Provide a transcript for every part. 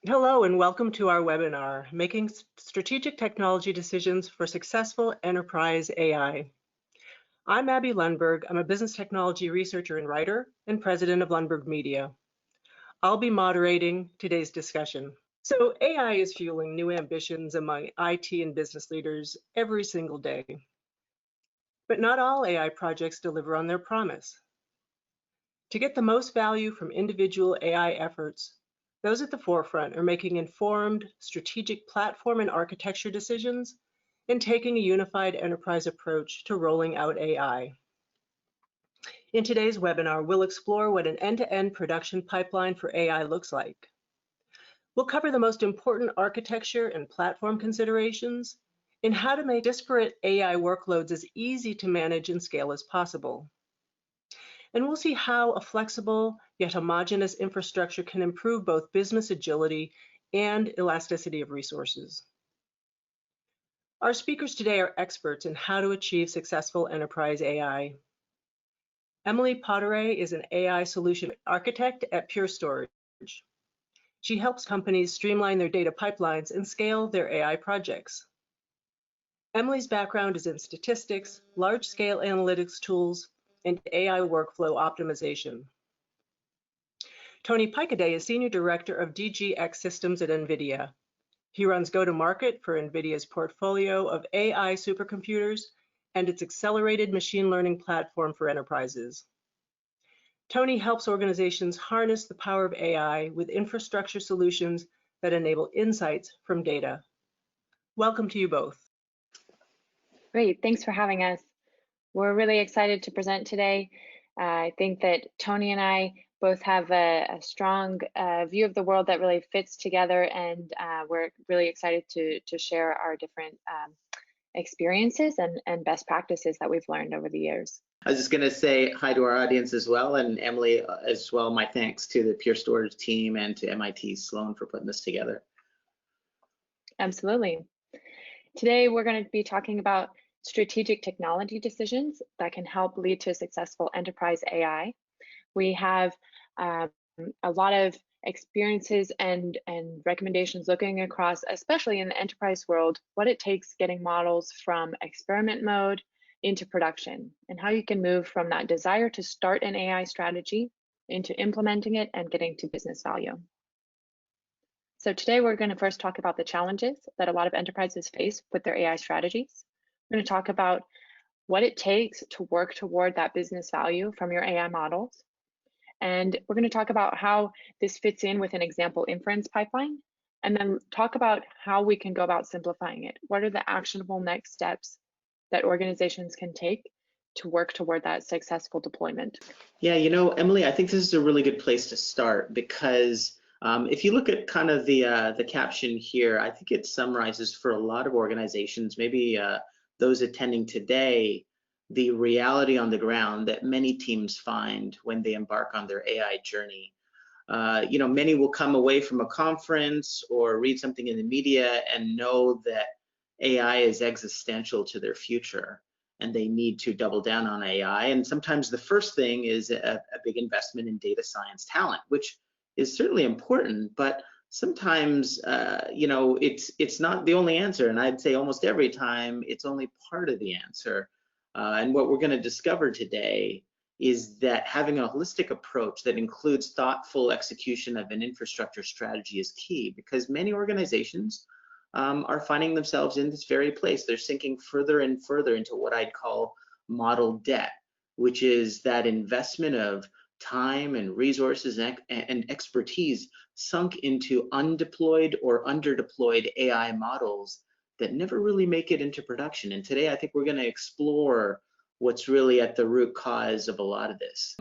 Hello and welcome to our webinar, Making Strategic Technology Decisions for Successful Enterprise AI. I'm Abby Lundberg. I'm a business technology researcher and writer and president of Lundberg Media. I'll be moderating today's discussion. So AI is fueling new ambitions among IT and business leaders every single day. But not all AI projects deliver on their promise. To get the most value from individual AI efforts, those at the forefront are making informed, strategic platform and architecture decisions and taking a unified enterprise approach to rolling out AI. In today's webinar, we'll explore what an end-to-end production pipeline for AI looks like. We'll cover the most important architecture and platform considerations and how to make disparate AI workloads as easy to manage and scale as possible. And we'll see how a flexible yet homogeneous infrastructure can improve both business agility and elasticity of resources. Our speakers today are experts in how to achieve successful enterprise AI. Emily Potyraj is an AI solution architect at Pure Storage. She helps companies streamline their data pipelines and scale their AI projects. Emily's background is in statistics, large-scale analytics tools, and AI workflow optimization. Tony Paikeday is Senior Director of DGX Systems at Nvidia. He runs go-to-market for Nvidia's portfolio of AI supercomputers and its accelerated machine learning platform for enterprises. Tony helps organizations harness the power of AI with infrastructure solutions that enable insights from data. Welcome to you both. Great, thanks for having us. We're really excited to present today. I think that Tony and I both have a strong view of the world that really fits together, and we're really excited to share our different experiences and best practices that we've learned over the years. I was just going to say hi to our audience as well, and Emily as well. My thanks to the Pure Storage team and to MIT Sloan for putting this together. Absolutely. Today we're going to be talking about strategic technology decisions that can help lead to successful enterprise AI. We have a lot of experiences and recommendations looking across, especially in the enterprise world, what it takes getting models from experiment mode into production, and how you can move from that desire to start an AI strategy into implementing it and getting to business value. So today we're going to first talk about the challenges that a lot of enterprises face with their AI strategies. We're going to talk about what it takes to work toward that business value from your AI models. And we're going to talk about how this fits in with an example inference pipeline, and then talk about how we can go about simplifying it. What are the actionable next steps that organizations can take to work toward that successful deployment? Yeah, you know, Emily, I think this is a really good place to start, because if you look at kind of the caption here, I think it summarizes for a lot of organizations, maybe those attending today, the reality on the ground that many teams find when they embark on their AI journey. You know, many will come away from a conference or read something in the media and know that AI is existential to their future and they need to double down on AI. And sometimes the first thing is a big investment in data science talent, which is certainly important, but sometimes, you know, it's not the only answer. And I'd say almost every time it's only part of the answer. And what we're going to discover today is that having a holistic approach that includes thoughtful execution of an infrastructure strategy is key, because many organizations are finding themselves in this very place. They're sinking further and further into what I'd call model debt, which is that investment of time and resources and expertise sunk into undeployed or underdeployed AI models that never really make it into production. And today I think we're going to explore what's really at the root cause of a lot of this.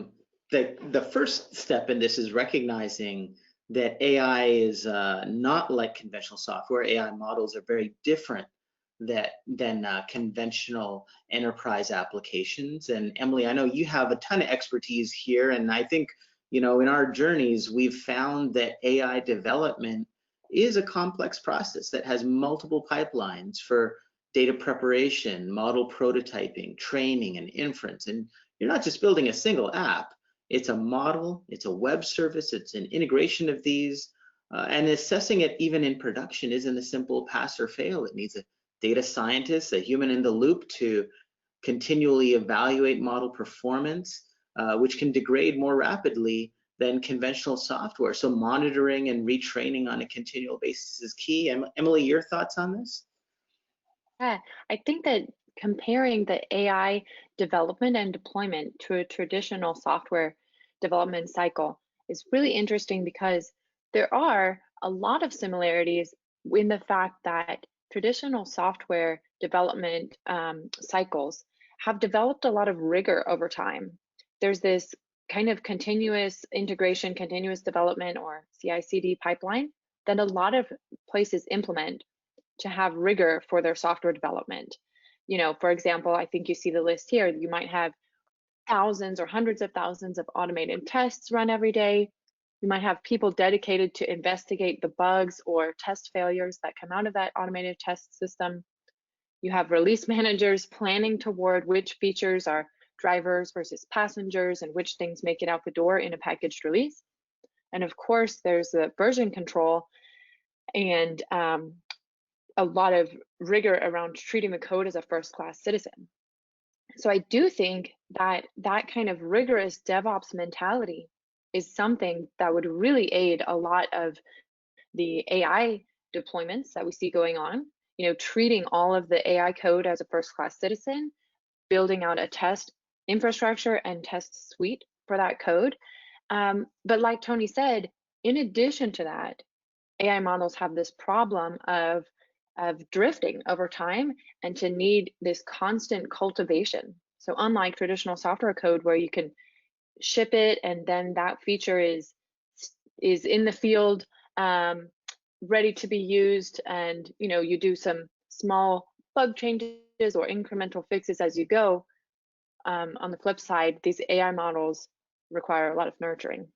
The first step in this is recognizing that AI is not like conventional software. AI models are very different than conventional enterprise applications. And Emily, I know you have a ton of expertise here, and I think, you know, in our journeys, we've found that AI development is a complex process that has multiple pipelines for data preparation, model prototyping, training, and inference. And you're not just building a single app. It's a model, it's a web service, it's an integration of these. And assessing it even in production isn't a simple pass or fail. It needs a data scientist, a human in the loop to continually evaluate model performance, which can degrade more rapidly than conventional software. So monitoring and retraining on a continual basis is key. Emily, your thoughts on this? Yeah, I think that comparing the AI development and deployment to a traditional software development cycle is really interesting because there are a lot of similarities in the fact that traditional software development cycles have developed a lot of rigor over time. There's this kind of continuous integration, continuous development, or CI/CD pipeline that a lot of places implement to have rigor for their software development. You know, for example, I think you see the list here. You might have thousands or hundreds of thousands of automated tests run every day. You might have people dedicated to investigate the bugs or test failures that come out of that automated test system. You have release managers planning toward which features are drivers versus passengers and which things make it out the door in a packaged release. And of course, there's the version control and a lot of rigor around treating the code as a first-class citizen. So I do think that that kind of rigorous DevOps mentality is something that would really aid a lot of the AI deployments that we see going on. You know, treating all of the AI code as a first-class citizen, building out a test infrastructure and test suite for that code. But like Tony said, in addition to that, AI models have this problem of drifting over time and to need this constant cultivation. So unlike traditional software code where you can ship it and then that feature is in the field ready to be used, and you know, you do some small bug changes or incremental fixes as you go. On the flip side, these AI models require a lot of nurturing.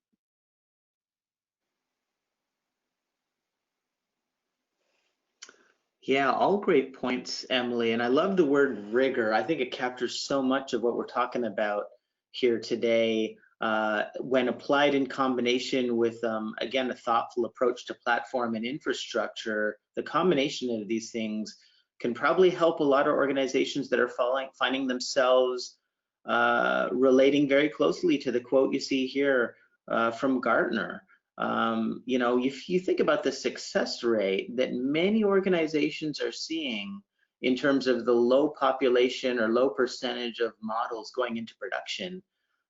Yeah, all great points, Emily. And I love the word rigor. I think it captures so much of what we're talking about here today. When applied in combination with, again, a thoughtful approach to platform and infrastructure, the combination of these things can probably help a lot of organizations that are finding themselves relating very closely to the quote you see here from Gartner. You know, if you think about the success rate that many organizations are seeing in terms of the low population or low percentage of models going into production,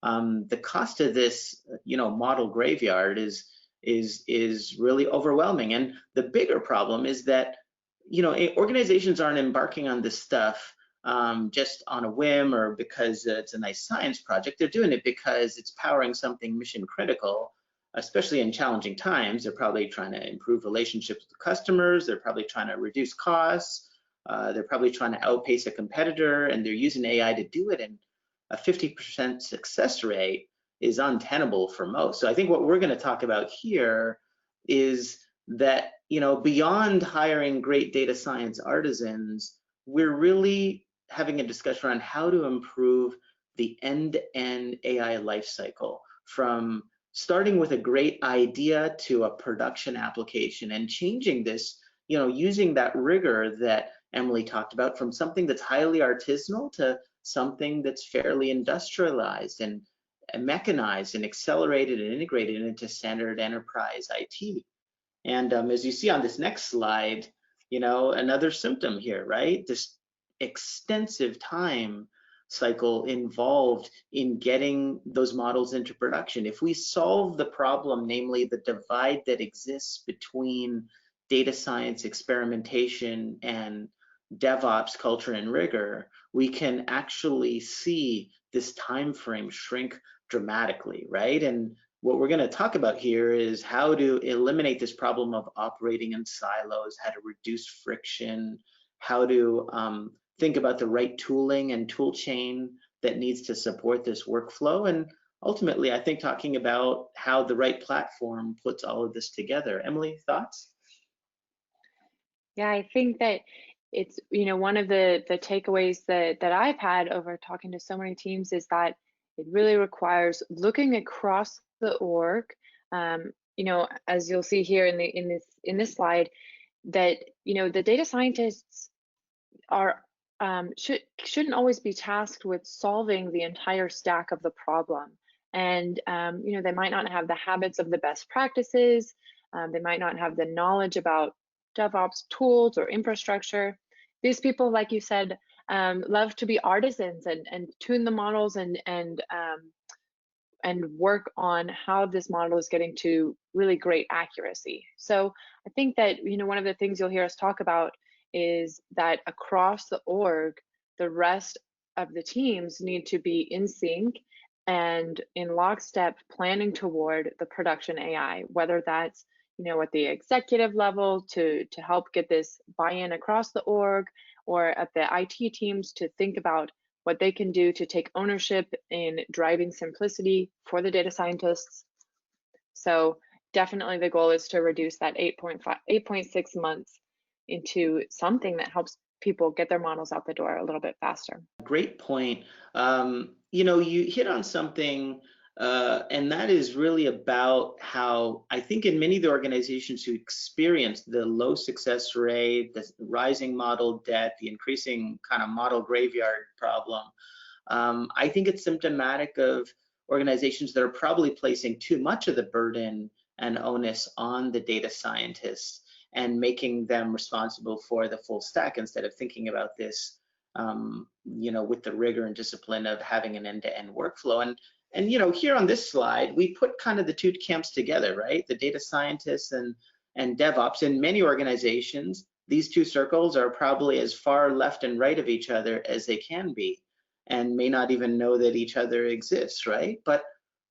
the cost of this, you know, model graveyard is really overwhelming. And the bigger problem is that, you know, organizations aren't embarking on this stuff just on a whim or because it's a nice science project. They're doing it because it's powering something mission critical. Especially in challenging times, they're probably trying to improve relationships with customers. They're probably trying to reduce costs. They're probably trying to outpace a competitor, and they're using AI to do it. And a 50% success rate is untenable for most. So I think what we're going to talk about here is that, you know, beyond hiring great data science artisans, we're really having a discussion around how to improve the end-to-end AI lifecycle, from starting with a great idea to a production application, and changing this, you know, using that rigor that Emily talked about, from something that's highly artisanal to something that's fairly industrialized and mechanized and accelerated and integrated into standard enterprise IT. And as you see on this next slide, you know, another symptom here, right? This extensive time cycle involved in getting those models into production. If we solve the problem, namely the divide that exists between data science experimentation and DevOps culture and rigor, we can actually see this time frame shrink dramatically, right? And what we're going to talk about here is how to eliminate this problem of operating in silos, how to reduce friction, how to think about the right tooling and tool chain that needs to support this workflow. And ultimately, I think talking about how the right platform puts all of this together. Emily, thoughts? Yeah, I think that it's, you know, one of the takeaways that I've had over talking to so many teams is that it really requires looking across the org, as you'll see here in this slide, that the data scientists are shouldn't always be tasked with solving the entire stack of the problem. And they might not have the habits of the best practices. They might not have the knowledge about DevOps tools or infrastructure. These people, like you said, love to be artisans and tune the models and work on how this model is getting to really great accuracy. So I think that one of the things you'll hear us talk about is that across the org, the rest of the teams need to be in sync and in lockstep planning toward the production AI, whether that's at the executive level to help get this buy-in across the org, or at the IT teams to think about what they can do to take ownership in driving simplicity for the data scientists. So definitely the goal is to reduce that 8.6 months into something that helps people get their models out the door a little bit faster. Great point. You hit on something, and that is really about how I think in many of the organizations who experience the low success rate, the rising model debt, the increasing kind of model graveyard problem, I think it's symptomatic of organizations that are probably placing too much of the burden and onus on the data scientists and making them responsible for the full stack instead of thinking about this with the rigor and discipline of having an end-to-end workflow. And here on this slide, we put kind of the two camps together, right? The data scientists and DevOps. In many organizations, these two circles are probably as far left and right of each other as they can be, and may not even know that each other exists, right? But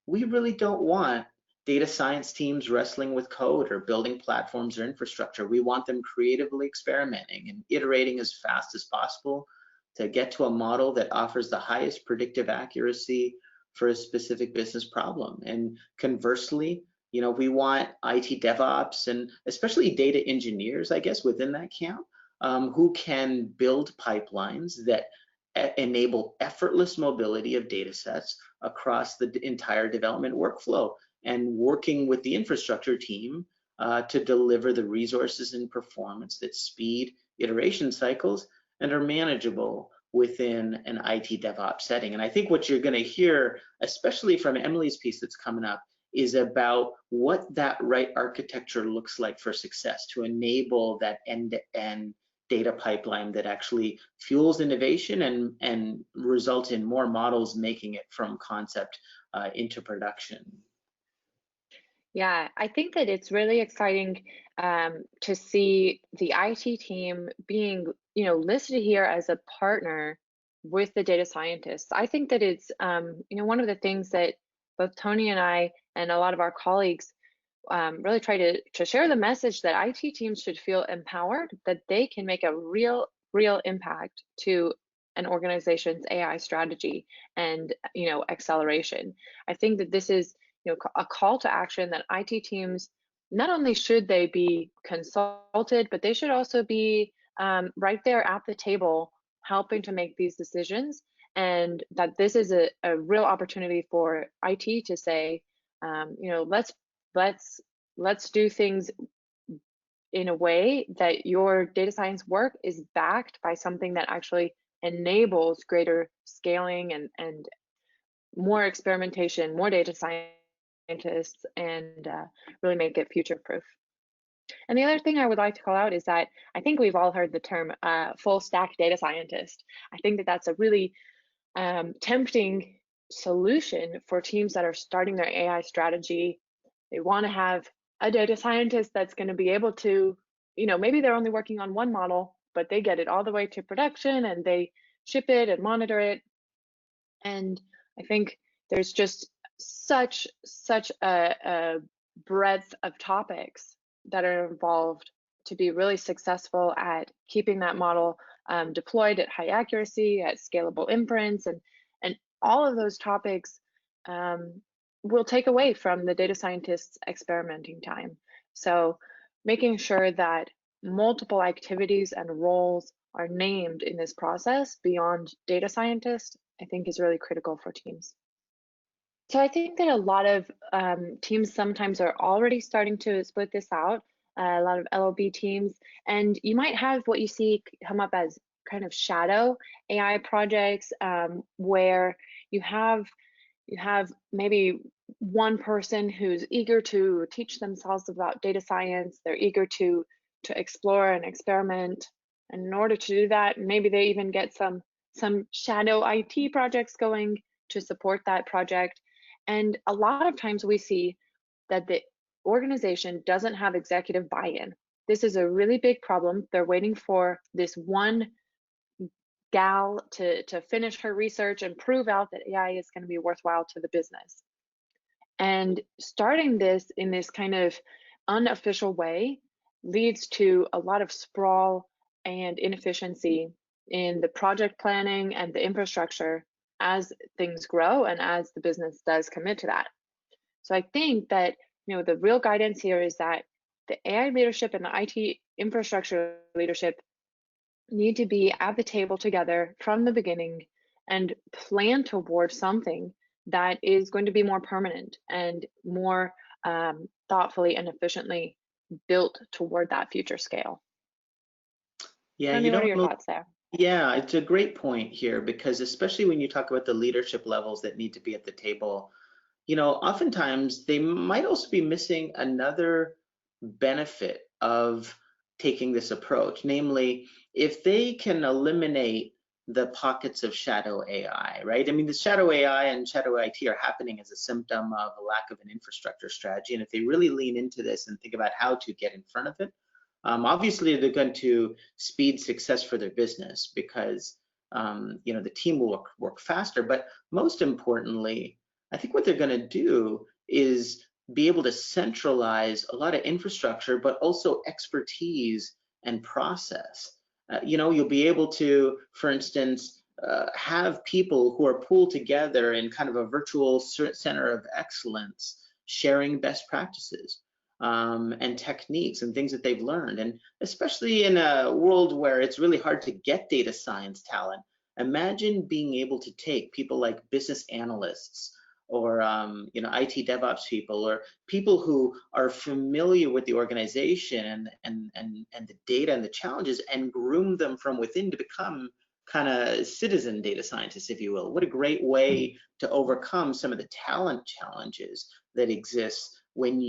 we really don't want data science teams wrestling with code or building platforms or infrastructure. We want them creatively experimenting and iterating as fast as possible to get to a model that offers the highest predictive accuracy for a specific business problem. And conversely, we want IT DevOps and especially data engineers, I guess, within that camp, who can build pipelines that enable effortless mobility of data sets across the entire development workflow, and working with the infrastructure team to deliver the resources and performance that speed iteration cycles and are manageable within an IT DevOps setting. And I think what you're going to hear, especially from Emily's piece that's coming up, is about what that right architecture looks like for success to enable that end-to-end data pipeline that actually fuels innovation and results in more models making it from concept into production. Yeah, I think that it's really exciting to see the IT team being, listed here as a partner with the data scientists. I think that it's, one of the things that both Tony and I and a lot of our colleagues really try to share the message that IT teams should feel empowered, that they can make a real impact to an organization's AI strategy and acceleration. I think that this is a call to action that IT teams, not only should they be consulted, but they should also be right there at the table helping to make these decisions, and that this is a real opportunity for IT to say, let's do things in a way that your data science work is backed by something that actually enables greater scaling and more experimentation, more data scientists, and really make it future proof. And the other thing I would like to call out is that I think we've all heard the term full stack data scientist. I think that that's a really tempting solution for teams that are starting their AI strategy. They want to have a data scientist that's going to be able to, maybe they're only working on one model, but they get it all the way to production and they ship it and monitor it. And I think there's just such a breadth of topics that are involved to be really successful at keeping that model deployed at high accuracy, at scalable inference, and all of those topics will take away from the data scientist's experimenting time. So making sure that multiple activities and roles are named in this process beyond data scientists, I think is really critical for teams. So I think that a lot of teams sometimes are already starting to split this out, a lot of LOB teams, and you might have what you see come up as kind of shadow AI projects, where you have you have maybe one person who's eager to teach themselves about data science. They're eager to explore and experiment. And in order to do that, maybe they even get some shadow IT projects going to support that project. And a lot of times we see that the organization doesn't have executive buy-in. This is a really big problem. They're waiting for this one gal to finish her research and prove out that AI is going to be worthwhile to the business. And starting this in this kind of unofficial way leads to a lot of sprawl and inefficiency in the project planning and the infrastructure as things grow and as the business does commit to that. So I think that the real guidance here is that the AI leadership and the IT infrastructure leadership need to be at the table together from the beginning and plan towards something that is going to be more permanent and more thoughtfully and efficiently built toward that future scale. Yeah, Tony, what are your thoughts there? yeah, it's a great point here because especially when you talk about the leadership levels that need to be at the table, oftentimes they might also be missing another benefit of taking this approach. Namely, if they can eliminate the pockets of shadow AI, right? I mean, the shadow AI and shadow IT are happening as a symptom of a lack of an infrastructure strategy. And if they really lean into this and think about how to get in front of it, obviously they're going to speed success for their business because the team will work faster. But most importantly, I think what they're going to do is be able to centralize a lot of infrastructure, but also expertise and process. You'll be able to, for instance, have people who are pooled together in kind of a virtual center of excellence, sharing best practices and techniques and things that they've learned. And especially in a world where it's really hard to get data science talent, imagine being able to take people like business analysts or IT DevOps people or people who are familiar with the organization and the data and the challenges and groom them from within to become kind of citizen data scientists, if you will. What a great way to overcome some of the talent challenges that exist when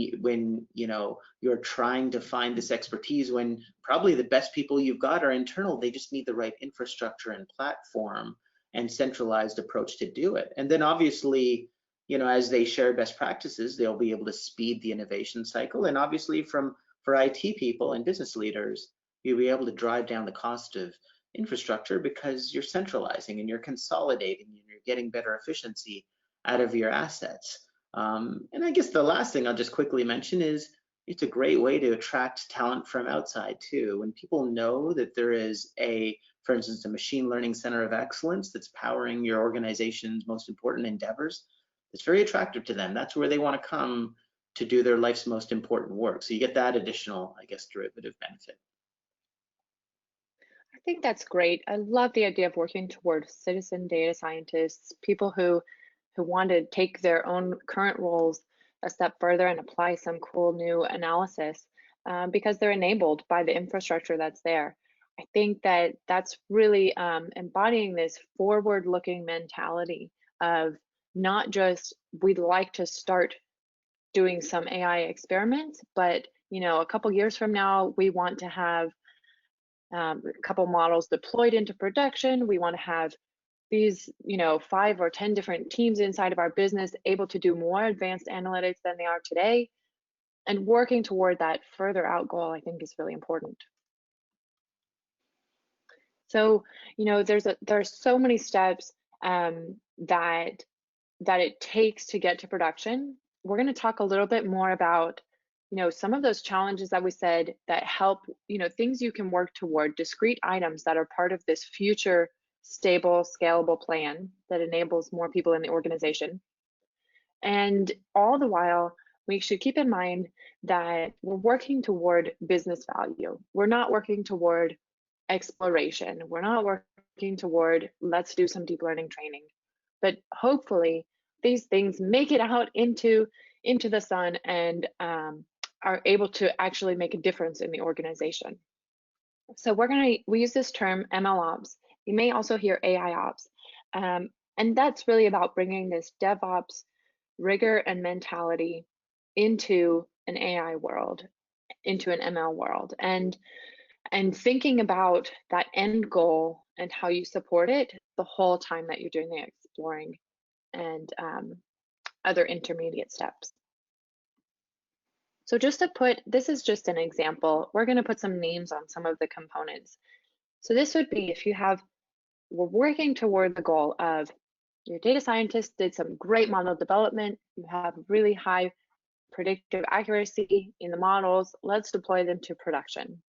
you're trying to find this expertise when probably the best people you've got are internal. They just need the right infrastructure and platform and centralized approach to do it. And then obviously, as they share best practices, they'll be able to speed the innovation cycle. And obviously for IT people and business leaders, you'll be able to drive down the cost of infrastructure because you're centralizing and you're consolidating and you're getting better efficiency out of your assets. And I guess the last thing I'll just quickly mention is it's a great way to attract talent from outside too. When people know that there is for instance, a machine learning center of excellence that's powering your organization's most important endeavors, it's very attractive to them. That's where they want to come to do their life's most important work. So you get that additional, I guess, derivative benefit. I think that's great. I love the idea of working towards citizen data scientists, people who want to take their own current roles a step further and apply some cool new analysis because they're enabled by the infrastructure that's there. I think that that's really embodying this forward-looking mentality of not just we'd like to start doing some AI experiments, but a couple years from now we want to have a couple models deployed into production. We want to have these 5 or 10 different teams inside of our business able to do more advanced analytics than they are today, and working toward that further out goal I think is really important. So there's so many steps that it takes to get to production. We're going to talk a little bit more about some of those challenges that we said that help, things you can work toward, discrete items that are part of this future stable, scalable plan that enables more people in the organization. And all the while, we should keep in mind that we're working toward business value. We're not working toward exploration. We're not working toward let's do some deep learning training. But hopefully these things make it out into the sun and are able to actually make a difference in the organization. So we use this term ML ops. You may also hear AI ops. And that's really about bringing this DevOps rigor and mentality into an AI world, into an ML world, and thinking about that end goal and how you support it the whole time that you're doing the exploring and other intermediate steps. So just to put, this is just an example. We're going to put some names on some of the components. So this would be if we're working toward the goal of your data scientist did some great model development, you have really high predictive accuracy in the models, let's deploy them to production.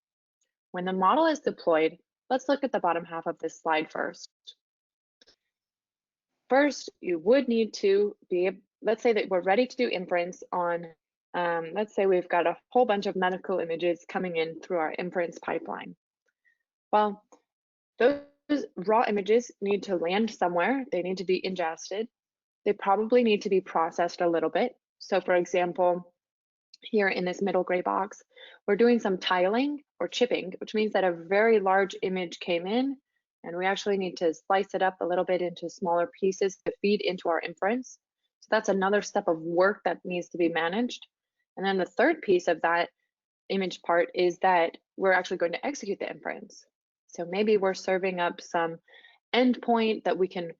When the model is deployed, let's look at the bottom half of this slide first. First, you would need to let's say that we're ready to do inference on, let's say we've got a whole bunch of medical images coming in through our inference pipeline. Well, those raw images need to land somewhere. They need to be ingested. They probably need to be processed a little bit. So for example, here in this middle gray box, we're doing some tiling or chipping, which means that a very large image came in and we actually need to slice it up a little bit into smaller pieces to feed into our inference. So that's another step of work that needs to be managed. And then the third piece of that image part is that we're actually going to execute the inference. So maybe we're serving up some endpoint that we can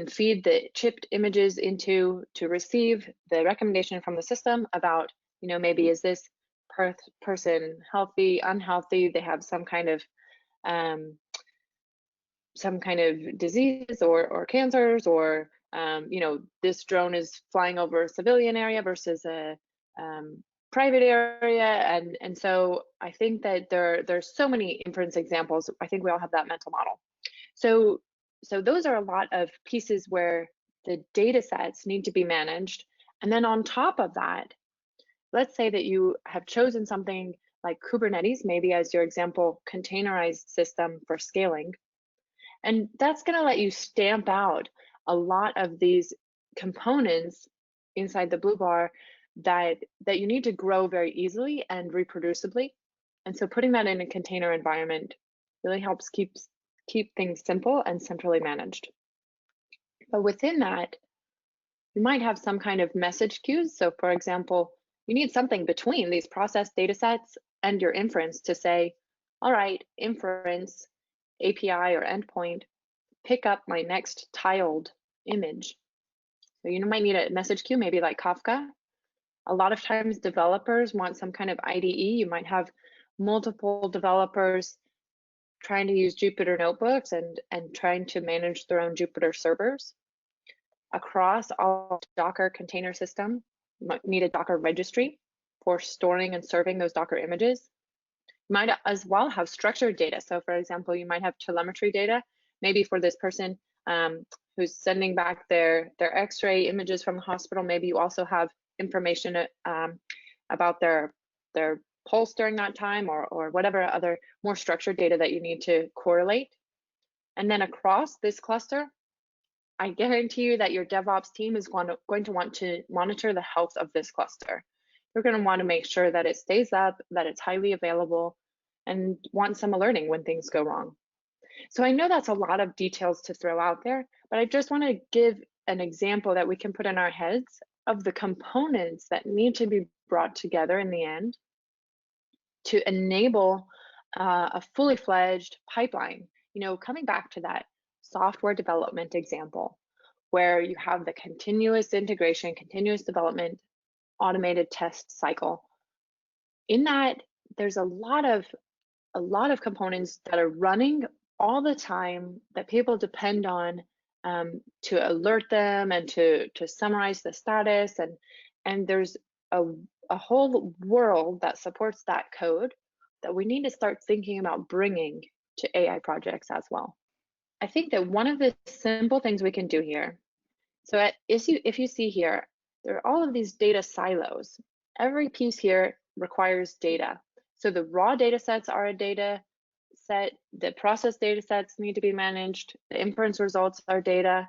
feed the chipped images into to receive the recommendation from the system about, maybe is this person healthy, unhealthy, they have some kind of disease or cancers, or this drone is flying over a civilian area versus a private area, and so I think that there's so many inference examples. I think we all have that mental model. So those are a lot of pieces where the data sets need to be managed. And then on top of that, let's say that you have chosen something like Kubernetes, maybe as your example, containerized system for scaling. And that's going to let you stamp out a lot of these components inside the blue bar that you need to grow very easily and reproducibly. And so putting that in a container environment really helps keep things simple and centrally managed. But within that, you might have some kind of message queues. So for example, you need something between these processed data sets and your inference to say, all right, inference, API or endpoint, pick up my next tiled image. So you might need a message queue, maybe like Kafka. A lot of times developers want some kind of IDE. You might have multiple developers trying to use Jupyter notebooks and trying to manage their own Jupyter servers. Across all Docker container system, you might need a Docker registry for storing and serving those Docker images. You might as well have structured data. So for example, you might have telemetry data, maybe for this person who's sending back their X-ray images from the hospital. Maybe you also have information about their pulse during that time, or whatever other more structured data that you need to correlate. And then across this cluster, I guarantee you that your DevOps team is going to want to monitor the health of this cluster. You're going to want to make sure that it stays up, that it's highly available, and want some alerting when things go wrong. So I know that's a lot of details to throw out there, but I just want to give an example that we can put in our heads of the components that need to be brought together in the end to enable a fully fledged pipeline. Coming back to that software development example, where you have the continuous integration, continuous development, automated test cycle. In that, there's a lot of components that are running all the time that people depend on to alert them and to summarize the status, and there's a whole world that supports that code that we need to start thinking about bringing to AI projects as well. I think that one of the simple things we can do here, so if you see here, there are all of these data silos. Every piece here requires data. So the raw data sets are a data set, the process data sets need to be managed, the inference results are data,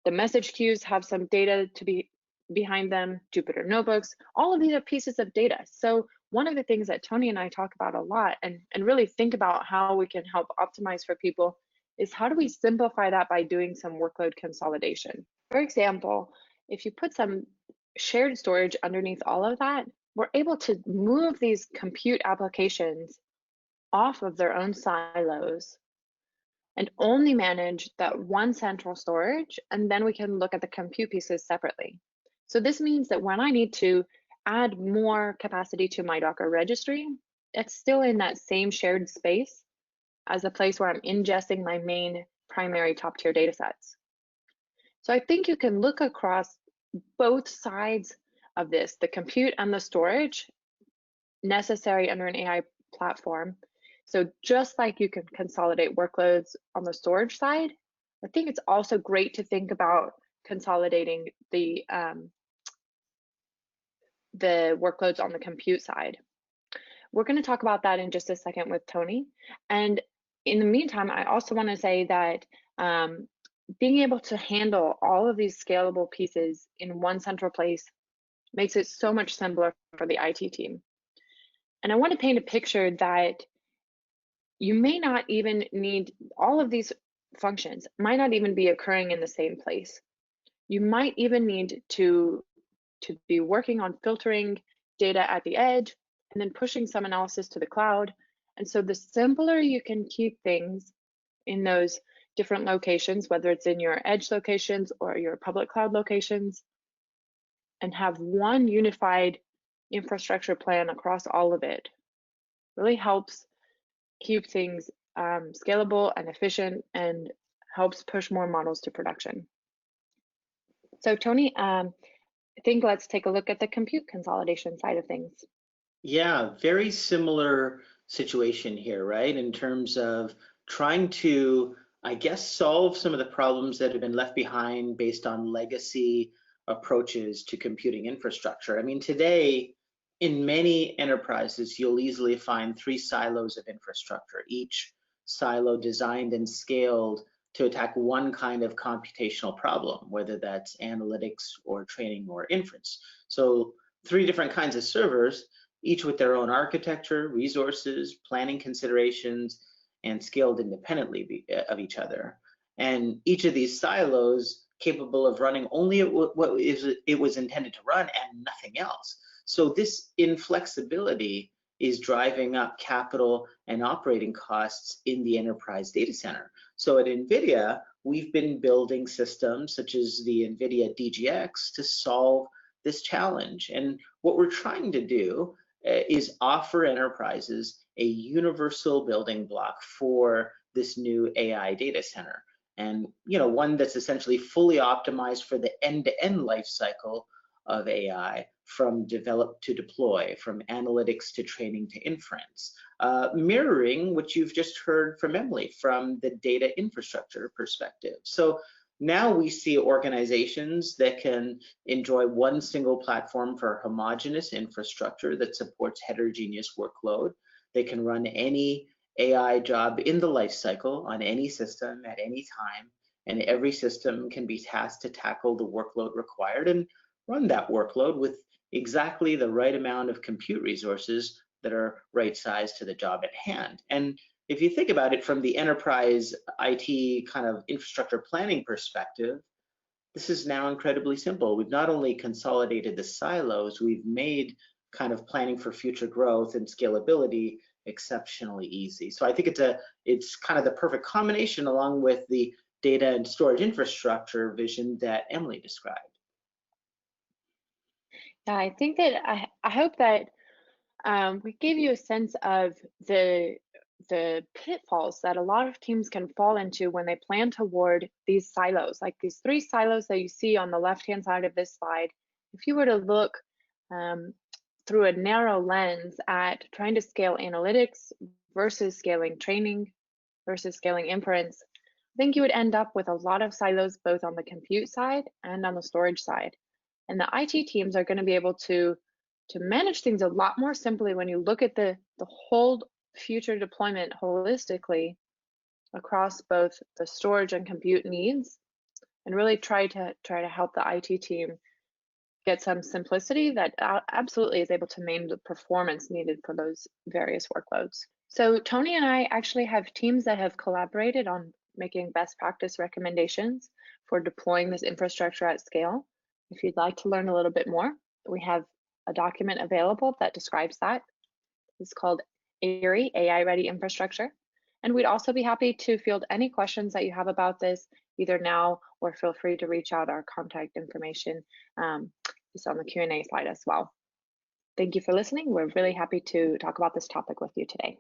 The message queues have some data to be behind them, Jupyter notebooks, all of these are pieces of data. So one of the things that Tony and I talk about a lot and really think about how we can help optimize for people is how do we simplify that by doing some workload consolidation. For example, if you put some shared storage underneath all of that, we're able to move these compute applications off of their own silos and only manage that one central storage, and then we can look at the compute pieces separately. So this means that when I need to add more capacity to my Docker registry, it's still in that same shared space as a place where I'm ingesting my main primary top tier data sets. So I think you can look across both sides of this, the compute and the storage necessary under an AI platform. So just like you can consolidate workloads on the storage side, I think it's also great to think about consolidating the workloads on the compute side. We're going to talk about that in just a second with Tony. And in the meantime, I also want to say that being able to handle all of these scalable pieces in one central place makes it so much simpler for the IT team. And I want to paint a picture that you may not even need all of these functions, might not even be occurring in the same place. You might even need to be working on filtering data at the edge and then pushing some analysis to the cloud. And so the simpler you can keep things in those different locations, whether it's in your edge locations or your public cloud locations, and have one unified infrastructure plan across all of it, really helps keep things scalable and efficient and helps push more models to production. So Tony, I think let's take a look at the compute consolidation side of things. Yeah, very similar situation here, right? In terms of trying to, I guess, solve some of the problems that have been left behind based on legacy approaches to computing infrastructure. I mean, today, in many enterprises, you'll easily find 3 silos of infrastructure, each silo designed and scaled to attack one kind of computational problem, whether that's analytics or training or inference. So 3 different kinds of servers, each with their own architecture, resources, planning considerations, and scaled independently of each other. And each of these silos capable of running only what it was intended to run and nothing else. So this inflexibility is driving up capital and operating costs in the enterprise data center. So at Nvidia, we've been building systems such as the Nvidia DGX to solve this challenge. And what we're trying to do is offer enterprises a universal building block for this new AI data center. And one that's essentially fully optimized for the end-to-end life cycle of AI, from develop to deploy, from analytics to training to inference, mirroring what you've just heard from Emily from the data infrastructure perspective. So now we see organizations that can enjoy one single platform for homogeneous infrastructure that supports heterogeneous workload. They can run any AI job in the life cycle on any system at any time, and every system can be tasked to tackle the workload required and run that workload with exactly the right amount of compute resources that are right sized to the job at hand. And if you think about it from the enterprise IT kind of infrastructure planning perspective, this is now incredibly simple. We've not only consolidated the silos, we've made kind of planning for future growth and scalability exceptionally easy. So I think it's kind of the perfect combination along with the data and storage infrastructure vision that Emily described. Yeah, I think that I hope that we gave you a sense of the pitfalls that a lot of teams can fall into when they plan toward these silos, like these 3 silos that you see on the left-hand side of this slide. If you were to look through a narrow lens at trying to scale analytics versus scaling training versus scaling inference, I think you would end up with a lot of silos both on the compute side and on the storage side. And the IT teams are going to be able to manage things a lot more simply when you look at the whole future deployment holistically across both the storage and compute needs. and really try to help the IT team get some simplicity that absolutely is able to maintain the performance needed for those various workloads. So Tony and I actually have teams that have collaborated on making best practice recommendations for deploying this infrastructure at scale. If you'd like to learn a little bit more, we have a document available that describes that. It's called AIRI, AI Ready Infrastructure. And we'd also be happy to field any questions that you have about this, either now or feel free to reach out. Our contact information is on the Q&A slide as well. Thank you for listening. We're really happy to talk about this topic with you today.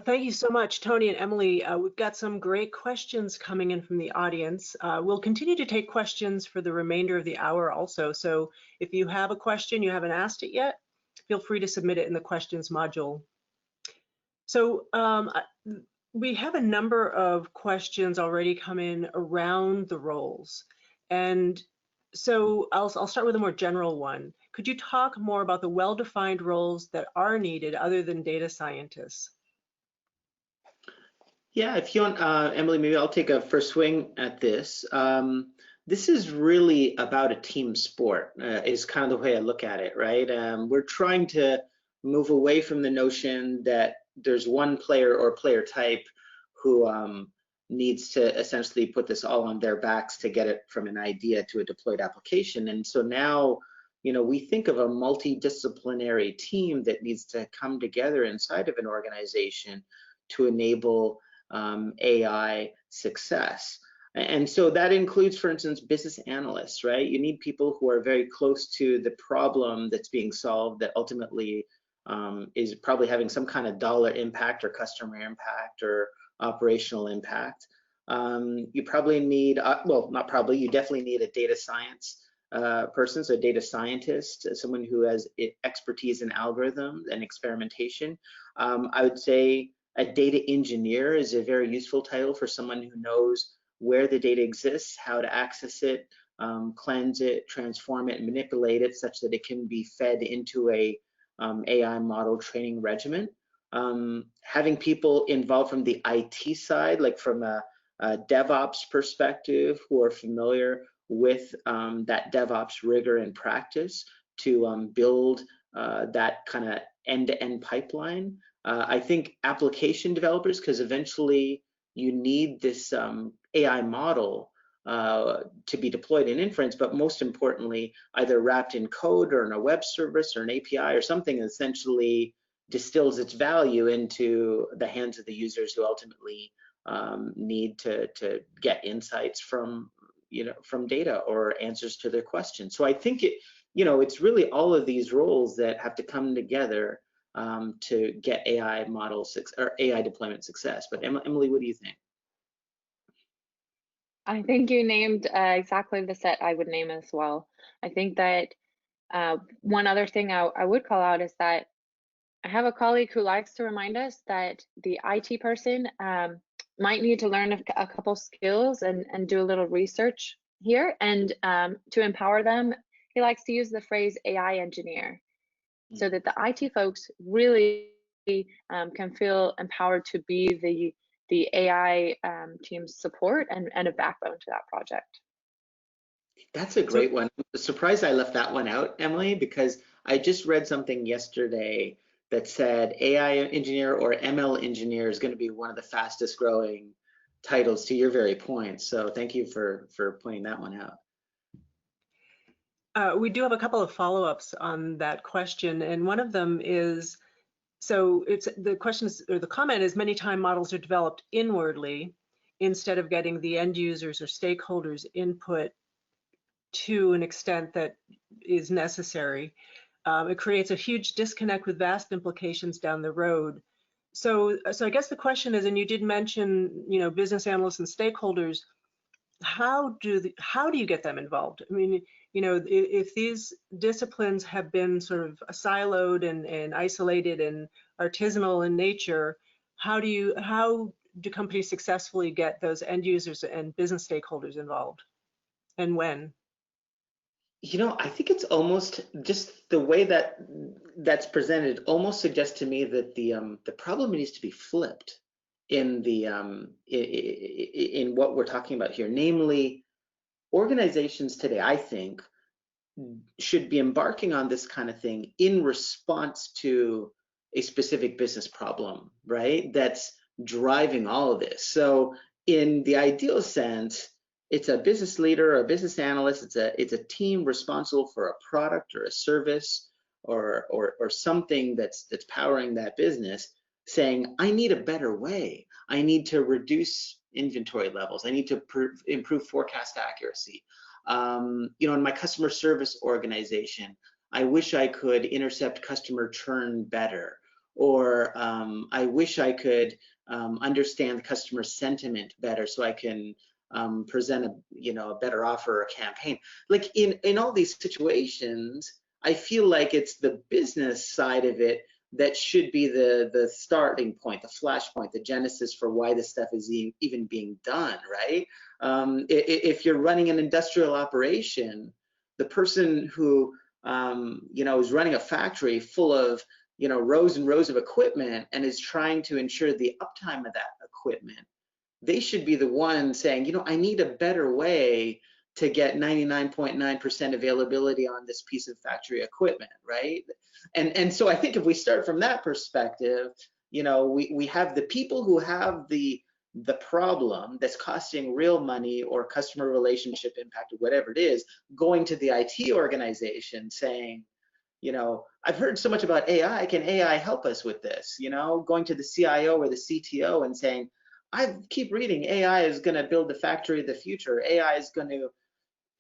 Thank you so much, Tony and Emily. We've got some great questions coming in from the audience. We'll continue to take questions for the remainder of the hour also. So if you have a question, you haven't asked it yet, feel free to submit it in the questions module. So we have a number of questions already come in around the roles. And so I'll start with a more general one. Could you talk more about the well-defined roles that are needed other than data scientists? Yeah, if you want, Emily, maybe I'll take a first swing at this. This is really about a team sport, is kind of the way I look at it, right? We're trying to move away from the notion that there's one player or player type who needs to essentially put this all on their backs to get it from an idea to a deployed application. And so now, we think of a multidisciplinary team that needs to come together inside of an organization to enable AI success. And so that includes, for instance, business analysts, right? You need people who are very close to the problem that's being solved that ultimately is probably having some kind of dollar impact or customer impact or operational impact. You probably need, well, not probably, you definitely need a data science person, so a data scientist, someone who has expertise in algorithms and experimentation. I would say a data engineer is a very useful title for someone who knows where the data exists, how to access it, cleanse it, transform it, and manipulate it such that it can be fed into a AI model training regimen. Having people involved from the IT side, like from a DevOps perspective, who are familiar with that DevOps rigor and practice to build that kind of end-to-end pipeline. I think application developers, because eventually you need this AI model to be deployed in inference, but most importantly, either wrapped in code or in a web service or an API or something that essentially distills its value into the hands of the users who ultimately need to get insights from data or answers to their questions. So I think it's really all of these roles that have to come together to get AI models or AI deployment success. But Emily, what do you think? I think you named exactly the set I would name as well. I think that one other thing I would call out is that I have a colleague who likes to remind us that the IT person might need to learn a couple skills and do a little research here. And to empower them, he likes to use the phrase AI engineer, so that the IT folks really can feel empowered to be the AI team's support and a backbone to that project. That's a great one. I'm surprised I left that one out, Emily, because I just read something yesterday that said AI engineer or ML engineer is going to be one of the fastest growing titles, to your very point. So thank you for pointing that one out. We do have a couple of follow-ups on that question, and one of them is, so the question is, or the comment is, many time models are developed inwardly instead of getting the end users or stakeholders input to an extent that is necessary. It creates a huge disconnect with vast implications down the road. So I guess the question is, and you did mention, business analysts and stakeholders, how do you get them involved? I mean, if these disciplines have been sort of siloed and isolated and artisanal in nature, how do companies successfully get those end users and business stakeholders involved, and when? I think it's almost just the way that's presented almost suggests to me that the problem needs to be flipped. in the in what we're talking about here. Namely, organizations today, I think, should be embarking on this kind of thing in response to a specific business problem, right? That's driving all of this. So in the ideal sense, it's a business leader or a business analyst, it's a team responsible for a product or a service or something that's powering that business, saying, I need a better way. I need to reduce inventory levels. I need to improve forecast accuracy. In my customer service organization, I wish I could intercept customer churn better, or I wish I could understand the customer sentiment better so I can present a better offer or campaign. Like in all these situations, I feel like it's the business side of it that should be the starting point, the flashpoint, the genesis for why this stuff is even being done, right? If you're running an industrial operation, the person who is running a factory full of rows and rows of equipment and is trying to ensure the uptime of that equipment, they should be the one saying, I need a better way to get 99.9% availability on this piece of factory equipment, right? And so I think if we start from that perspective, we have the people who have the problem that's costing real money or customer relationship impact or whatever it is, going to the IT organization saying, I've heard so much about AI, can AI help us with this? Going to the CIO or the CTO and saying, I keep reading AI is going to build the factory of the future. AI is going to,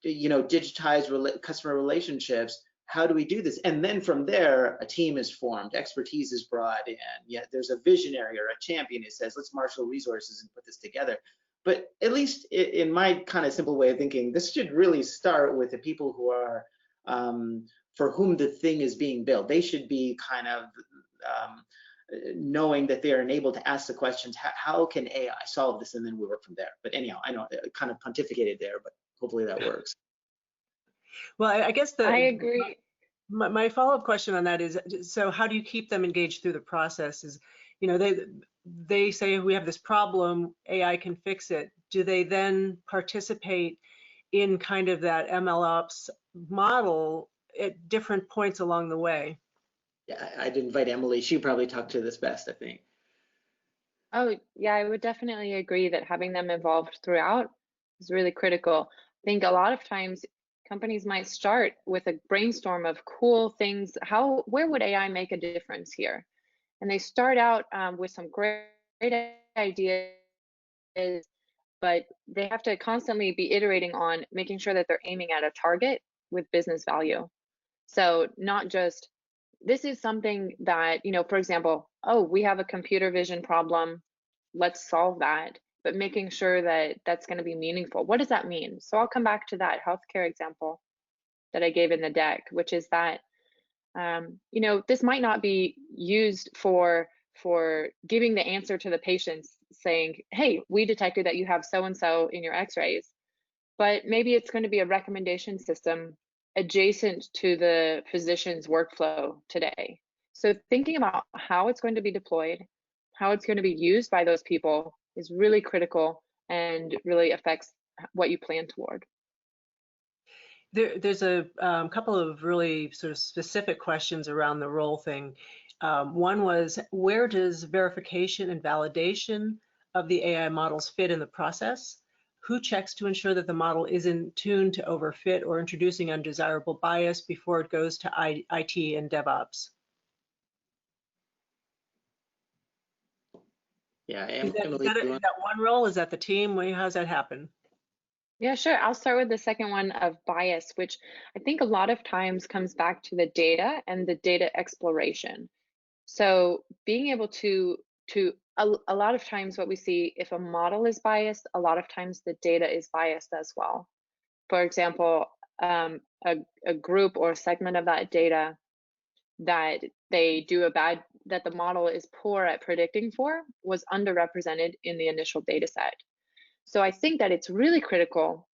digitize customer relationships. How do we do this? And then from there, a team is formed, expertise is brought in. Yeah, there's a visionary or a champion who says, let's marshal resources and put this together. But at least in my kind of simple way of thinking, this should really start with the people who are, for whom the thing is being built. They should be kind of knowing that they are enabled to ask the questions, how can AI solve this? And then we work from there. But anyhow, I know I kind of pontificated there, but hopefully that works. Well, I guess I agree. My follow-up question on that is, so how do you keep them engaged through the process? Is, they say we have this problem, AI can fix it. Do they then participate in kind of that MLOps model at different points along the way? Yeah, I'd invite Emily. She probably talked to this best, I think. Oh, yeah, I would definitely agree that having them involved throughout is really critical. I think a lot of times companies might start with a brainstorm of cool things. Where would AI make a difference here? And they start out with some great ideas, but they have to constantly be iterating on making sure that they're aiming at a target with business value. So not just, this is something that, for example, oh, we have a computer vision problem, let's solve that, but making sure that that's going to be meaningful. What does that mean? So I'll come back to that healthcare example that I gave in the deck, which is that, this might not be used for giving the answer to the patients saying, hey, we detected that you have so-and-so in your x-rays, but maybe it's going to be a recommendation system adjacent to the physician's workflow today. So thinking about how it's going to be deployed, how it's going to be used by those people is really critical and really affects what you plan toward. There's a couple of really sort of specific questions around the role thing. One was, where does verification and validation of the AI models fit in the process? Who checks to ensure that the model isn't tuned to overfit or introducing undesirable bias before it goes to IT and DevOps? Yeah, Is Emily, that one role? Is that the team? How does that happen? Yeah, sure. I'll start with the second one of bias, which I think a lot of times comes back to the data and the data exploration. So being able to a lot of times what we see, if a model is biased, a lot of times the data is biased as well. For example, a group or a segment of that data that that the model is poor at predicting for was underrepresented in the initial data set. So I think that it's really critical.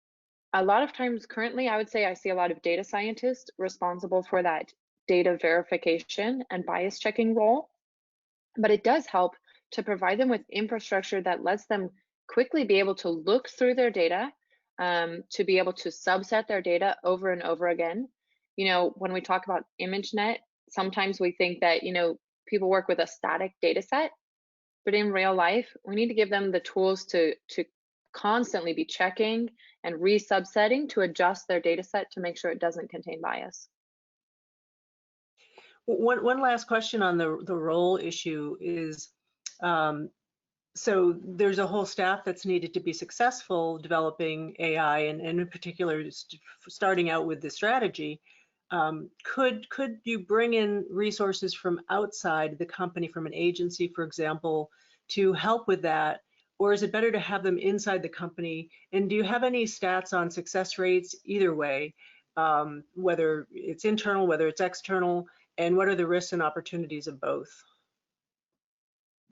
A lot of times currently, I would say I see a lot of data scientists responsible for that data verification and bias checking role, but it does help to provide them with infrastructure that lets them quickly be able to look through their data, to be able to subset their data over and over again. You know, when we talk about ImageNet, sometimes we think that, you know, people work with a static data set, but in real life, we need to give them the tools to constantly be checking and resubsetting to adjust their data set to make sure it doesn't contain bias. One last question on the role issue is, so there's a whole staff that's needed to be successful developing AI, and in particular, starting out with the strategy. Could you bring in resources from outside the company, from an agency, for example, to help with that? Or is it better to have them inside the company? And do you have any stats on success rates either way, whether it's internal, whether it's external, and what are the risks and opportunities of both?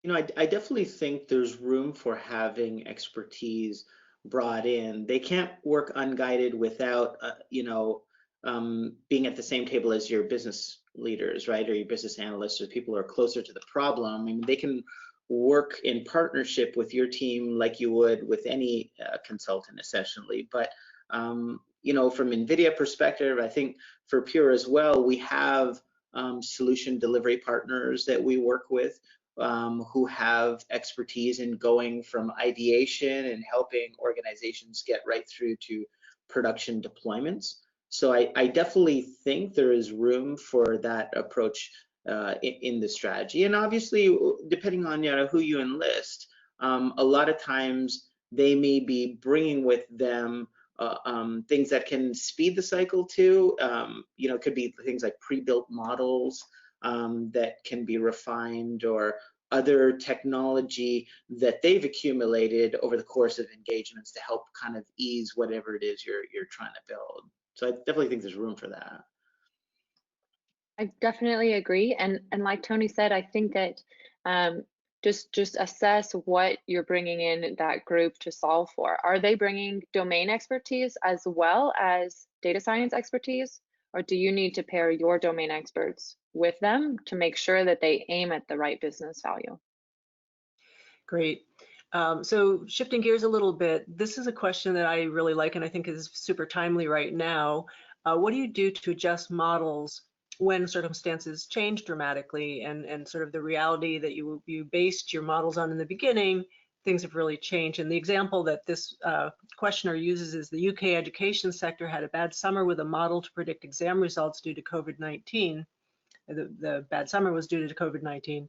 You know, I definitely think there's room for having expertise brought in. They can't work unguided without, being at the same table as your business leaders, right, or your business analysts, or people who are closer to the problem. I mean, they can work in partnership with your team like you would with any consultant, essentially. But from Nvidia perspective, I think for Pure as well, we have solution delivery partners that we work with, who have expertise in going from ideation and helping organizations get right through to production deployments. So I definitely think there is room for that approach in the strategy. And obviously, depending on who you enlist, a lot of times they may be bringing with them things that can speed the cycle too. It could be things like pre-built models that can be refined, or other technology that they've accumulated over the course of engagements to help kind of ease whatever it is you're trying to build. So I definitely think there's room for that. I definitely agree, and like Tony said, I think that just assess what you're bringing in that group to solve for. Are they bringing domain expertise as well as data science expertise, or do you need to pair your domain experts with them to make sure that they aim at the right business value? Great. So shifting gears a little bit, this is a question that I really like and I think is super timely right now. What do you do to adjust models when circumstances change dramatically, and sort of the reality that you based your models on in the beginning, things have really changed? And the example that this questioner uses is the UK education sector had a bad summer with a model to predict exam results due to COVID-19. The bad summer was due to COVID-19.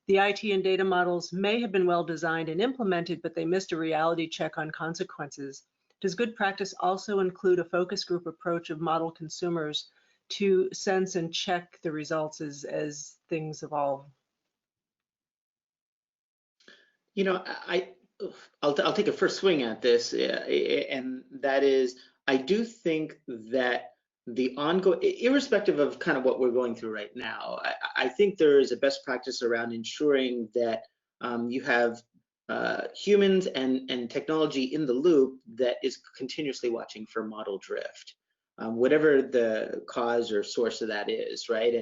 The IT and data models may have been well designed and implemented, but they missed a reality check on consequences. Does good practice also include a focus group approach of model consumers to sense and check the results as things evolve? I'll take a first swing at this, and that is, I do think that the ongoing, irrespective of kind of what we're going through right now, I think there is a best practice around ensuring that you have humans and technology in the loop that is continuously watching for model drift, whatever the cause or source of that is, right?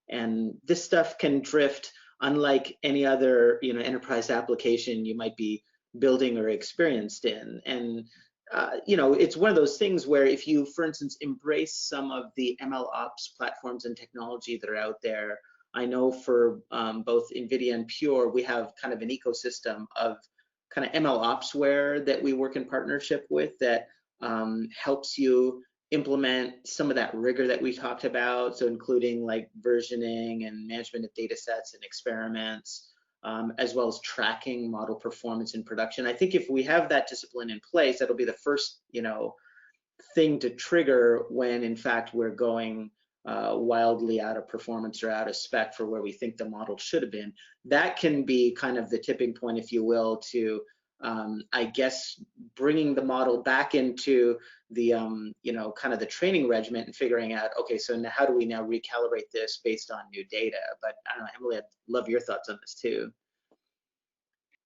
And this stuff can drift unlike any other enterprise application you might be building or experienced in. And it's one of those things where if you, for instance, embrace some of the ML ops platforms and technology that are out there, I know for both Nvidia and Pure, we have kind of an ecosystem of kind of ML opsware that we work in partnership with that helps you implement some of that rigor that we talked about, so including like versioning and management of data sets and experiments, as well as tracking model performance in production. I think if we have that discipline in place, that'll be the first thing to trigger when in fact we're going wildly out of performance or out of spec for where we think the model should have been. That can be kind of the tipping point, if you will, to I guess bringing the model back into the kind of the training regimen and figuring out, okay, so now how do we now recalibrate this based on new data? But I don't know, Emily, I'd love your thoughts on this too.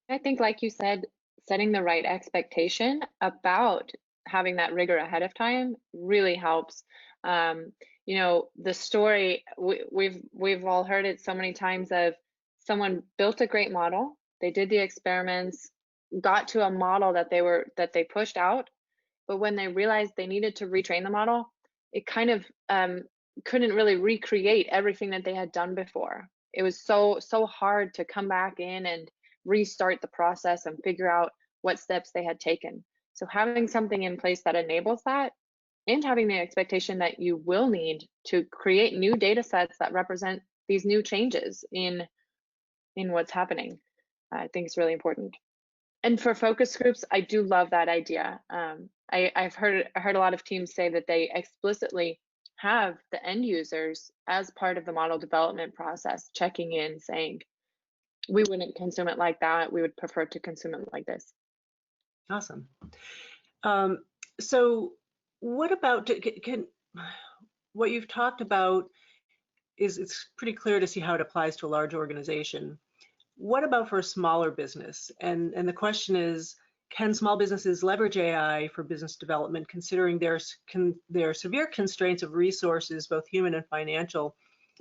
I think, like you said, setting the right expectation about having that rigor ahead of time really helps. The story we've all heard it so many times of someone built a great model They did the experiments, got to a model that they pushed out, but when they realized they needed to retrain the model, it kind of couldn't really recreate everything that they had done before. It was so hard to come back in and restart the process and figure out what steps they had taken. So having something in place that enables that, and having the expectation that you will need to create new data sets that represent these new changes in what's happening, I think is really important. And for focus groups, I do love that idea. I've heard a lot of teams say that they explicitly have the end users as part of the model development process, checking in, saying, we wouldn't consume it like that. We would prefer to consume it like this. Awesome. So what about, what you've talked about is, it's pretty clear to see how it applies to a large organization. What about for a smaller business? And the question is, can small businesses leverage AI for business development, considering their severe constraints of resources, both human and financial?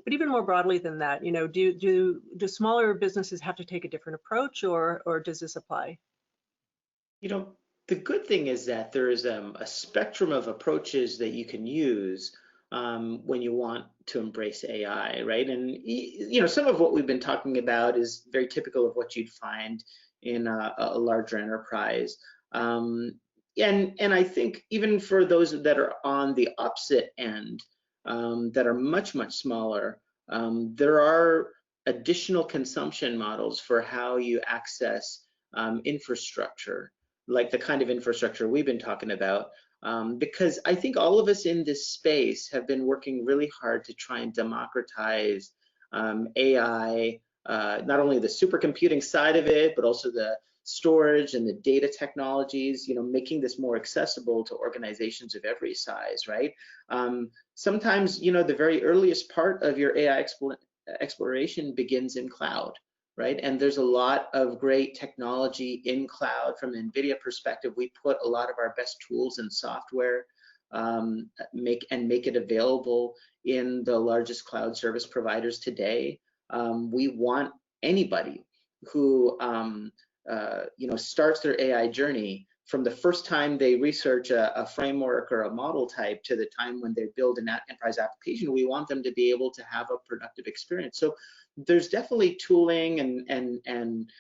But even more broadly than that, you know, do smaller businesses have to take a different approach, or does this apply? You know, the good thing is that there is a spectrum of approaches that you can use when you want to embrace AI, right? And you know, some of what we've been talking about is very typical of what you'd find in a larger enterprise. And I think even for those that are on the opposite end, that are much smaller, there are additional consumption models for how you access infrastructure, like the kind of infrastructure we've been talking about. Because I think all of us in this space have been working really hard to try and democratize AI, not only the supercomputing side of it, but also the storage and the data technologies, you know, making this more accessible to organizations of every size, right? Sometimes, you know, the very earliest part of your AI exploration begins in cloud, right? And there's a lot of great technology in cloud. From an Nvidia perspective, we put a lot of our best tools and software, make it available in the largest cloud service providers today. We want anybody who you know, starts their AI journey, from the first time they research a framework or a model type to the time when they build an enterprise application, we want them to be able to have a productive experience. So there's definitely tooling and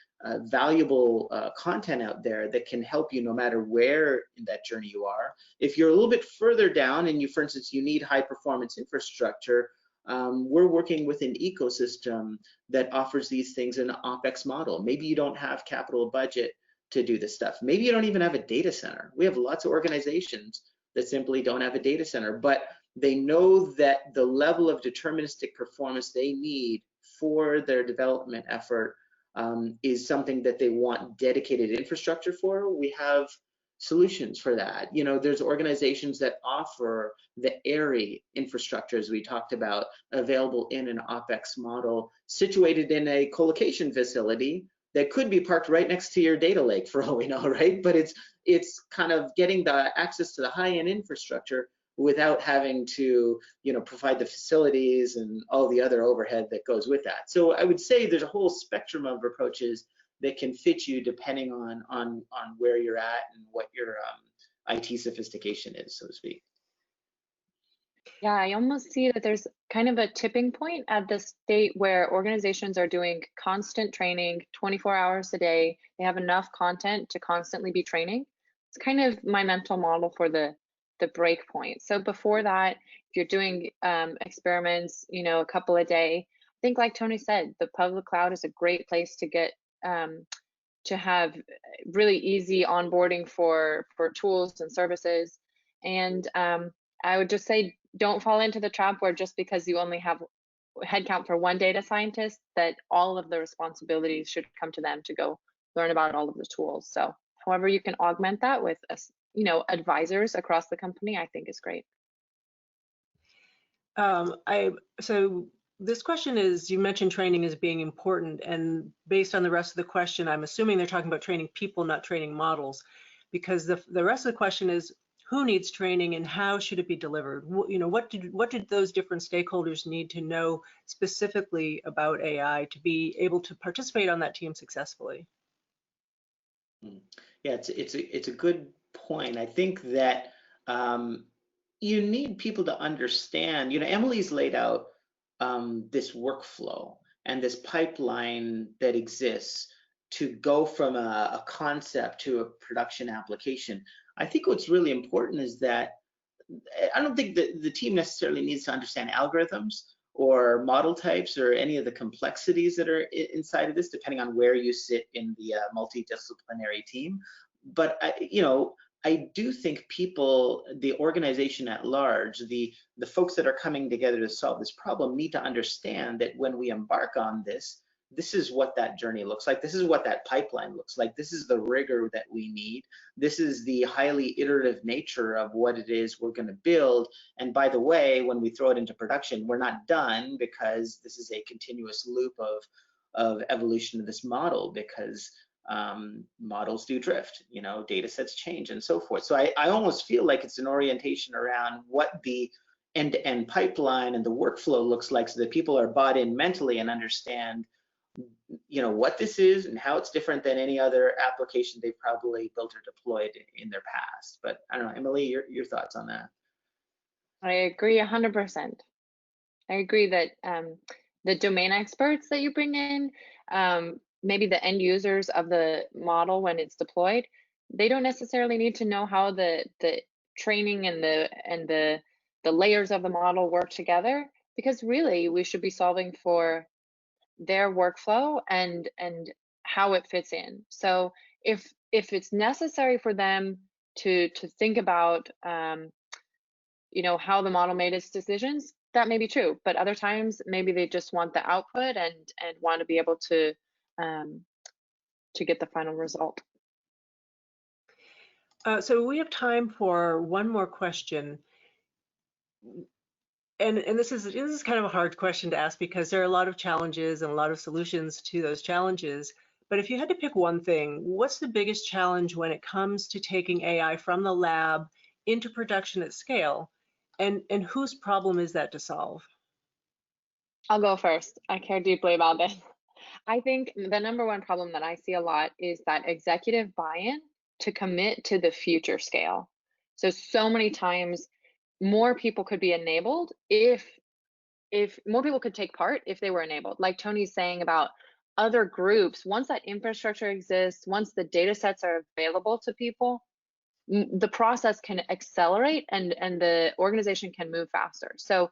valuable content out there that can help you no matter where in that journey you are. If you're a little bit further down and you, for instance, you need high performance infrastructure, we're working with an ecosystem that offers these things in an OpEx model. Maybe you don't have capital budget to do this stuff. Maybe you don't even have a data center. We have lots of organizations that simply don't have a data center, but they know that the level of deterministic performance they need for their development effort is something that they want dedicated infrastructure for. We have solutions for that. You know, there's organizations that offer the airy infrastructure, as we talked about, available in an OpEx model, situated in a colocation facility that could be parked right next to your data lake, for all we know, right? But it's kind of getting the access to the high-end infrastructure without having to, you know, provide the facilities and all the other overhead that goes with that. So I would say there's a whole spectrum of approaches that can fit you depending on where you're at and what your IT sophistication is, so to speak. Yeah, I almost see that there's kind of a tipping point at the state where organizations are doing constant training 24 hours a day. They have enough content to constantly be training. It's kind of my mental model for the break point. So before that, if you're doing experiments, you know, a couple a day, I think like Tony said, the public cloud is a great place to get to have really easy onboarding for tools and services. And I would just say, don't fall into the trap where just because you only have headcount for one data scientist, that all of the responsibilities should come to them to go learn about all of the tools. So however you can augment that with, you know, advisors across the company, I think is great. So this question is, you mentioned training as being important, and based on the rest of the question, I'm assuming they're talking about training people, not training models, because the rest of the question is, who needs training and how should it be delivered? What did those different stakeholders need to know specifically about AI to be able to participate on that team successfully? Yeah, it's a good point. I think that you need people to understand. Emily's laid out this workflow and this pipeline that exists to go from a concept to a production application. I think what's really important is that I don't think that the team necessarily needs to understand algorithms or model types or any of the complexities that are inside of this, depending on where you sit in the multidisciplinary team. But I do think people, the organization at large, the folks that are coming together to solve this problem need to understand that when we embark on this, this is what that journey looks like. This is what that pipeline looks like. This is the rigor that we need. This is the highly iterative nature of what it is we're going to build. And by the way, when we throw it into production, we're not done, because this is a continuous loop of evolution of this model, because models do drift, data sets change and so forth. So I almost feel like it's an orientation around what the end-to-end pipeline and the workflow looks like, so that people are bought in mentally and understand what this is and how it's different than any other application they've probably built or deployed in their past. But I don't know, Emily, your thoughts on that? I agree 100%. I agree that the domain experts that you bring in, maybe the end users of the model when it's deployed, they don't necessarily need to know how the training and the layers of the model work together, because really we should be solving for their workflow and how it fits in. So if it's necessary for them to think about how the model made its decisions, that may be true. But other times maybe they just want the output and want to be able to get the final result. So we have time for one more question. And this is kind of a hard question to ask, because there are a lot of challenges and a lot of solutions to those challenges. But if you had to pick one thing, what's the biggest challenge when it comes to taking AI from the lab into production at scale? And whose problem is that to solve? I'll go first. I care deeply about this. I think the number one problem that I see a lot is that executive buy-in to commit to the future scale. So many times more people could be enabled if more people could take part if they were enabled. Like Tony's saying about other groups, once that infrastructure exists, once the data sets are available to people, the process can accelerate and the organization can move faster. So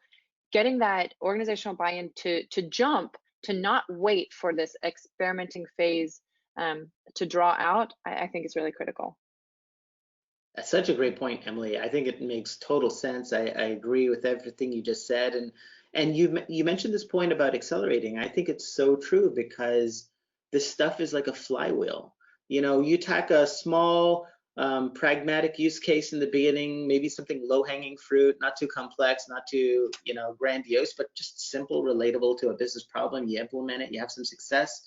getting that organizational buy-in to jump, to not wait for this experimenting phase to draw out, I think is really critical. That's such a great point, Emily. I think it makes total sense. I agree with everything you just said. And you mentioned this point about accelerating. I think it's so true, because this stuff is like a flywheel. You tack a small pragmatic use case in the beginning, maybe something low-hanging fruit, not too complex, not too grandiose, but just simple, relatable to a business problem. You implement it, you have some success,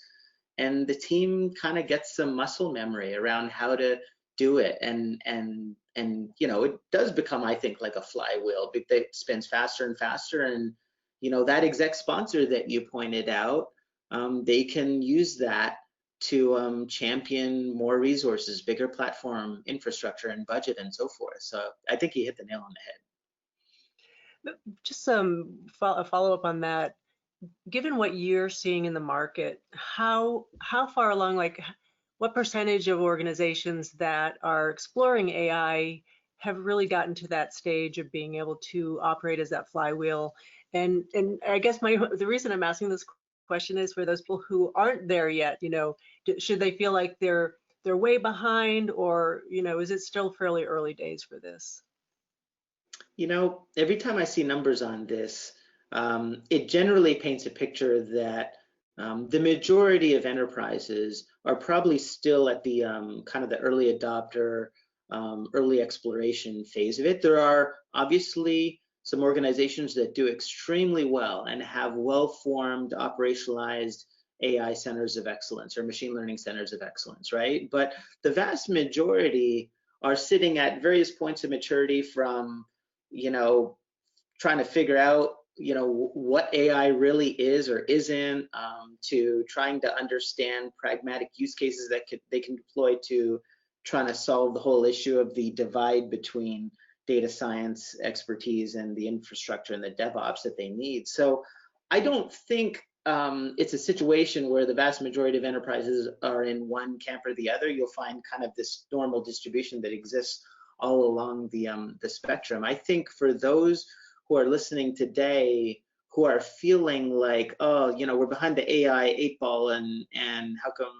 and the team kind of gets some muscle memory around how to do it, and it does become, I think, like a flywheel. It spins faster and faster, and that exec sponsor that you pointed out, they can use that to champion more resources, bigger platform infrastructure and budget and so forth. So I think you hit the nail on the head. Just a follow-up on that. Given what you're seeing in the market, how far along, what percentage of organizations that are exploring AI have really gotten to that stage of being able to operate as that flywheel? And I guess the reason I'm asking this question is for those people who aren't there yet. Should they feel like they're way behind, or is it still fairly early days for this? Every time I see numbers on this, it generally paints a picture that the majority of enterprises are probably still at the kind of the early adopter, early exploration phase of it. There are obviously some organizations that do extremely well and have well-formed, operationalized AI centers of excellence or machine learning centers of excellence, right? But the vast majority are sitting at various points of maturity, from, trying to figure out, what AI really is or isn't, to trying to understand pragmatic use cases that they can deploy, to trying to solve the whole issue of the divide between data science expertise and the infrastructure and the DevOps that they need. So I don't think it's a situation where the vast majority of enterprises are in one camp or the other. You'll find kind of this normal distribution that exists all along the spectrum. I think for those who are listening today, who are feeling like, oh, we're behind the AI 8-ball, and how come,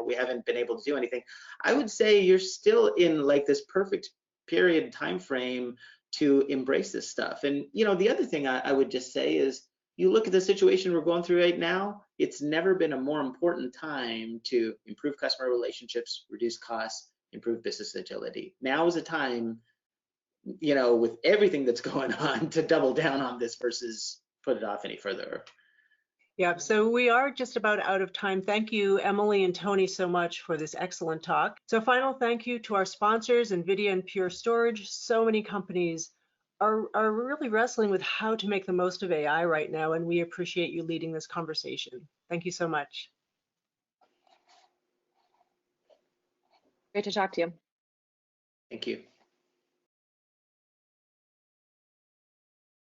we haven't been able to do anything, I would say you're still in like this perfect period time frame to embrace this stuff. And the other thing I would just say is, you look at the situation we're going through right now, it's never been a more important time to improve customer relationships, reduce costs, improve business agility. Now is the time, with everything that's going on, to double down on this versus put it off any further. Yeah, so we are just about out of time. Thank you, Emily and Tony, so much for this excellent talk. So final thank you to our sponsors, Nvidia and Pure Storage. So many companies are really wrestling with how to make the most of AI right now, and we appreciate you leading this conversation. Thank you so much. Great to talk to you. Thank you.